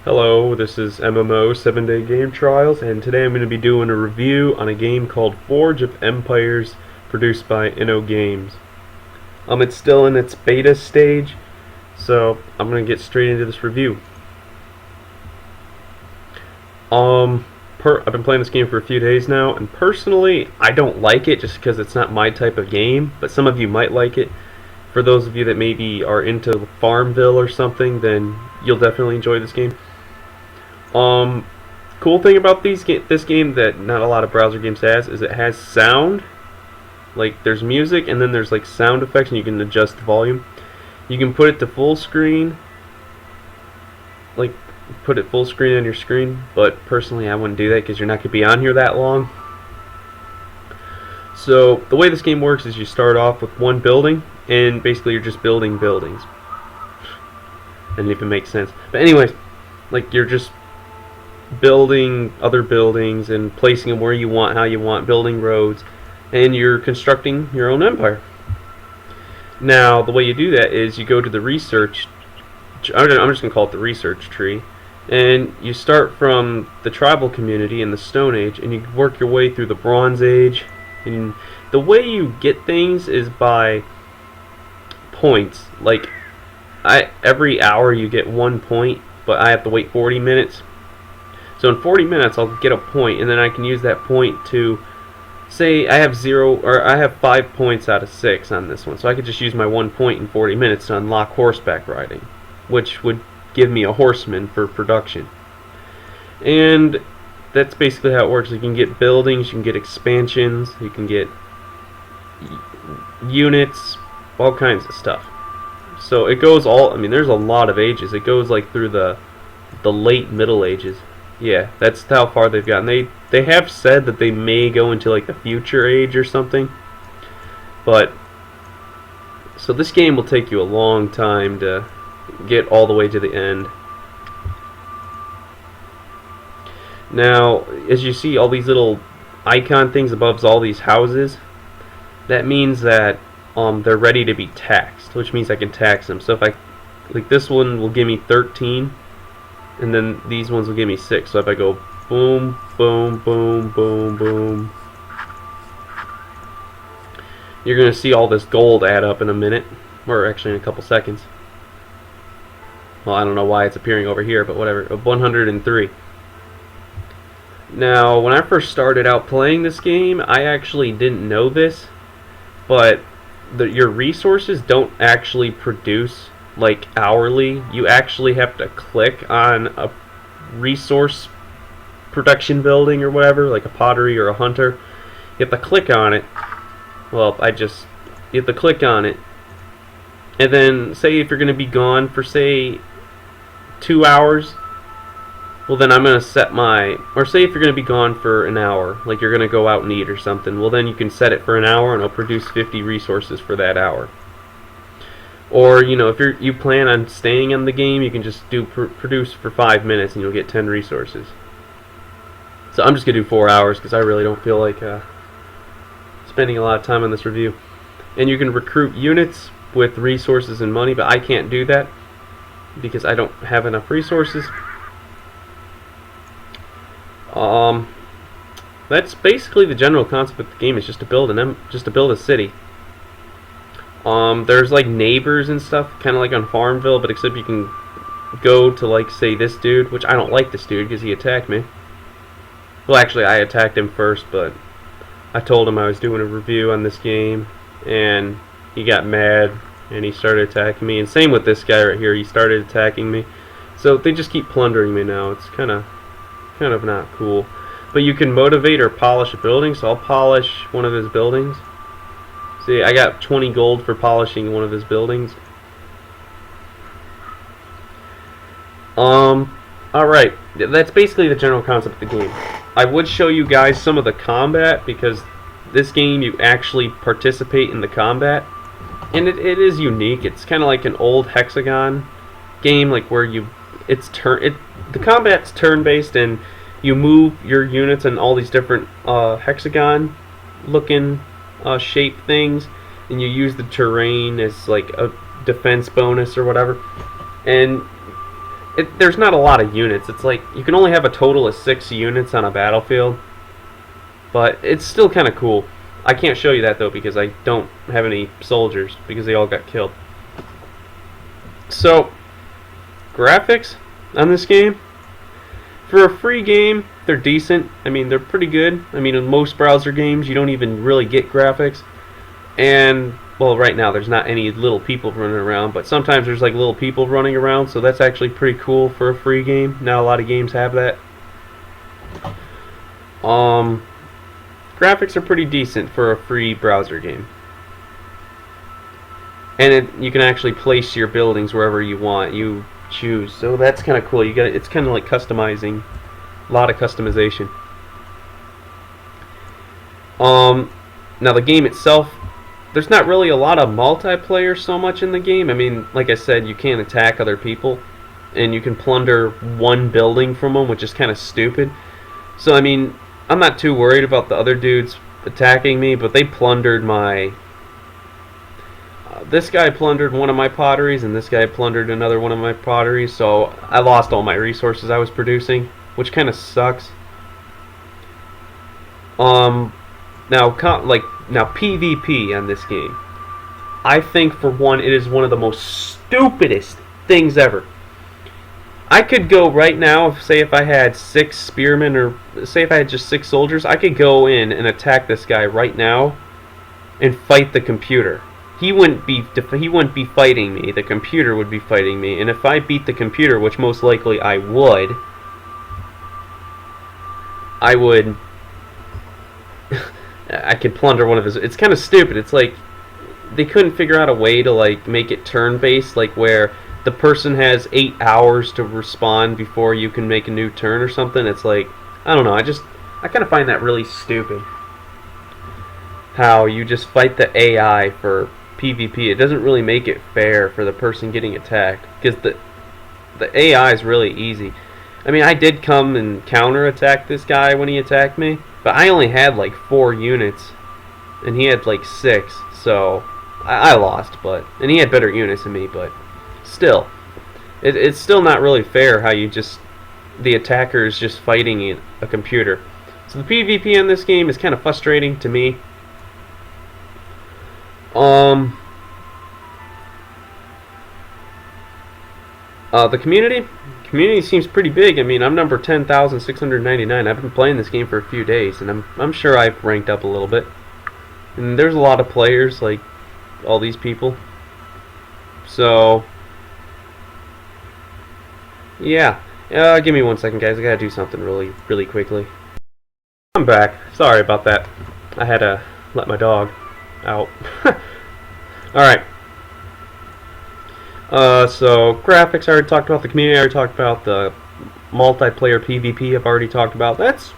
Hello, this is MMO 7-Day Game Trials, and today I'm going to be doing a review on a game called Forge of Empires, produced by InnoGames. It's still in its beta stage, so I'm going to get straight into this review. I've been playing this game for a few days now, and personally, I don't like it just because it's not my type of game, but some of you might like it. For those of you that maybe are into Farmville or something, then you'll definitely enjoy this game. Cool thing about this game that not a lot of browser games has is it has sound. Like there's music and then there's like sound effects and you can adjust the volume. You can put it to full screen, like put it full screen on your screen, but personally I wouldn't do that because you're not going to be on here that long. So the way this game works is you start off with one building and basically you're just building buildings. And if it makes sense. But anyways, like you're just building other buildings and placing them where you want, how you want, building roads, and you're constructing your own empire. Now, the way you do that is you go to the research, I'm just going to call it the research tree, and you start from the tribal community in the Stone Age, and you work your way through the Bronze Age, and the way you get things is by points. Like, every hour you get 1 point, but I have to wait 40 minutes. So in 40 minutes I'll get a point, and then I can use that point to say I have 5 points out of 6 on this one. So I could just use my 1 point in 40 minutes to unlock horseback riding, which would give me a horseman for production. And that's basically how it works. You can get buildings, you can get expansions, you can get units, all kinds of stuff. So it goes there's a lot of ages. It goes like through the late Middle Ages. Yeah, that's how far they've gotten. They have said that they may go into like the future age or something. But so this game will take you a long time to get all the way to the end. Now, as you see all these little icon things above all these houses, that means that they're ready to be taxed, which means I can tax them. So if like this one will give me 13, and then these ones will give me 6. So if I go boom, boom, boom, boom, boom, you're going to see all this gold add up in a minute, or actually in a couple seconds. Well, I don't know why it's appearing over here, but whatever. 103. Now, when I first started out playing this game, I actually didn't know this, but your resources don't actually produce like hourly. You actually have to click on a resource production building or whatever, like a pottery or a hunter. You have to click on it. Well, you have to click on it, and then say if you're going to be gone for say 2 hours, well then I'm going to set or say if you're going to be gone for an hour, like you're going to go out and eat or something, well then you can set it for an hour and it'll produce 50 resources for that hour. Or, if you plan on staying in the game, you can just do produce for 5 minutes and you'll get 10 resources. So I'm just going to do 4 hours because I really don't feel like spending a lot of time on this review. And you can recruit units with resources and money, but I can't do that because I don't have enough resources. That's basically the general concept of the game, is just to build a city. There's like neighbors and stuff, kind of like on Farmville, but except you can go to like say this dude, which I don't like this dude because he attacked me. Well, actually I attacked him first, but I told him I was doing a review on this game, and he got mad and he started attacking me. And same with this guy right here, he started attacking me. So they just keep plundering me now. It's kind of not cool. But you can motivate or polish a building, so I'll polish one of his buildings. See, I got 20 gold for polishing one of his buildings. Alright, that's basically the general concept of the game. I would show you guys some of the combat, because this game you actually participate in the combat. And it is unique. It's kind of like an old Hexagon game, like where the combat's turn-based, and you move your units in all these different hexagon looking shape things, and you use the terrain as like a defense bonus or whatever. And there's not a lot of units. It's like you can only have a total of 6 units on a battlefield, but it's still kind of cool. I can't show you that though because I don't have any soldiers because they all got killed. So, graphics on this game, for a free game, they're decent. I mean, they're pretty good. I mean, in most browser games, you don't even really get graphics. And, well, right now, there's not any little people running around, but sometimes there's like little people running around, so that's actually pretty cool for a free game. Not a lot of games have that. Graphics are pretty decent for a free browser game. And you can actually place your buildings wherever you want. You choose, so that's kind of cool. It's kind of like customizing, a lot of customization. Now the game itself, there's not really a lot of multiplayer so much in the game. I mean, like I said, you can't attack other people, and you can plunder one building from them, which is kind of stupid. So I mean, I'm not too worried about the other dudes attacking me, but they plundered my. This guy plundered one of my potteries, and this guy plundered another one of my potteries, so I lost all my resources I was producing, which kind of sucks. Now PvP on this game, I think for one, it is one of the most stupidest things ever. I could go right now, say if I had 6 spearmen, or say if I had just 6 soldiers, I could go in and attack this guy right now and fight the computer. He wouldn't be fighting me. The computer would be fighting me. And if I beat the computer, which most likely I would, I could plunder one of his. It's kind of stupid. It's like they couldn't figure out a way to like make it turn-based, like where the person has 8 hours to respond before you can make a new turn or something. It's like, I don't know. I kind of find that really stupid. How you just fight the AI for PvP. It doesn't really make it fair for the person getting attacked, because the AI is really easy. I mean, I did come and counter-attack this guy when he attacked me, but I only had like 4 units, and he had like 6, so I lost. And he had better units than me, but still, it's still not really fair how the attacker is just fighting a computer. So the PvP in this game is kind of frustrating to me. The community seems pretty big. I mean, I'm number 10,699. I've been playing this game for a few days, and I'm sure I've ranked up a little bit. And there's a lot of players, like all these people. So, yeah. Give me 1 second, guys. I gotta do something really quickly. I'm back. Sorry about that. I had to let my dog out. Alright. So graphics I already talked about, the community I already talked about, the multiplayer PvP I've already talked about. That's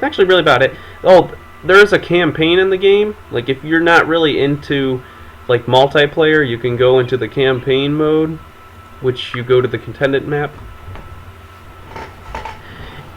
actually really about it. Oh, there is a campaign in the game. Like if you're not really into like multiplayer, you can go into the campaign mode, which you go to the contended map.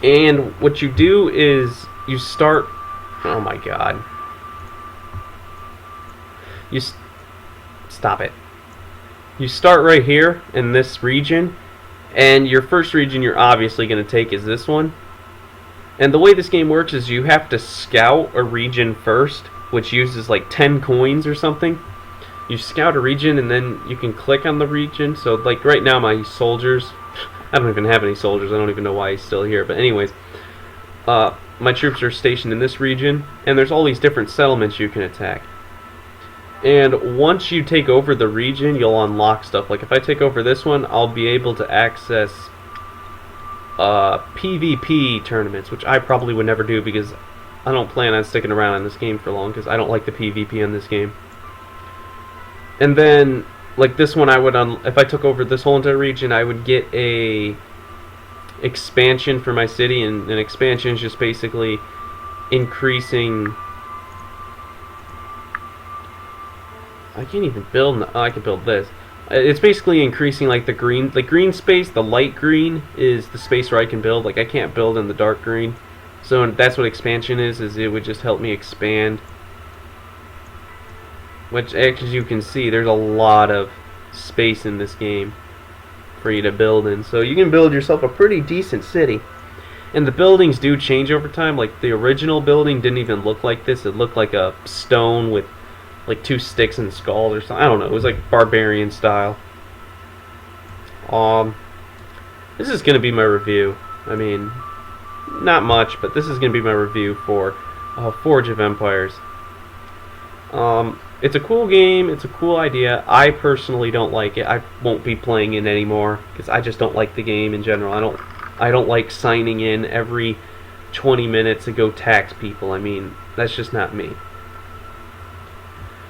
And what you do is you start. Oh my god. Stop it. You start right here in this region, and your first region you're obviously going to take is this one. And the way this game works is you have to scout a region first, which uses like 10 coins or something. You scout a region and then you can click on the region. So like right now my soldiers, I don't even have any soldiers, I don't even know why he's still here, but anyways, my troops are stationed in this region, and there's all these different settlements you can attack. And once you take over the region, you'll unlock stuff. Like if I take over this one, I'll be able to access PvP tournaments, which I probably would never do because I don't plan on sticking around in this game for long, because I don't like the PvP in this game. And then, like this one, if I took over this whole entire region, I would get a expansion for my city, and an expansion is just basically increasing. I can't even build. Oh, I can build this. It's basically increasing like the green space. The light green is the space where I can build. Like I can't build in the dark green. So that's what expansion is it would just help me expand. Which, as you can see, there's a lot of space in this game for you to build in. So you can build yourself a pretty decent city. And the buildings do change over time. Like the original building didn't even look like this. It looked like a stone with like 2 sticks and skulls or something. I don't know. It was like barbarian style. This is going to be my review. I mean, not much, but this is going to be my review for Forge of Empires. It's a cool game. It's a cool idea. I personally don't like it. I won't be playing it anymore because I just don't like the game in general. I don't like signing in every 20 minutes to go tax people. I mean, that's just not me.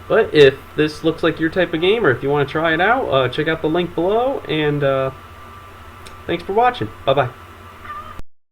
But if this looks like your type of game, or if you want to try it out, check out the link below. And thanks for watching. Bye bye.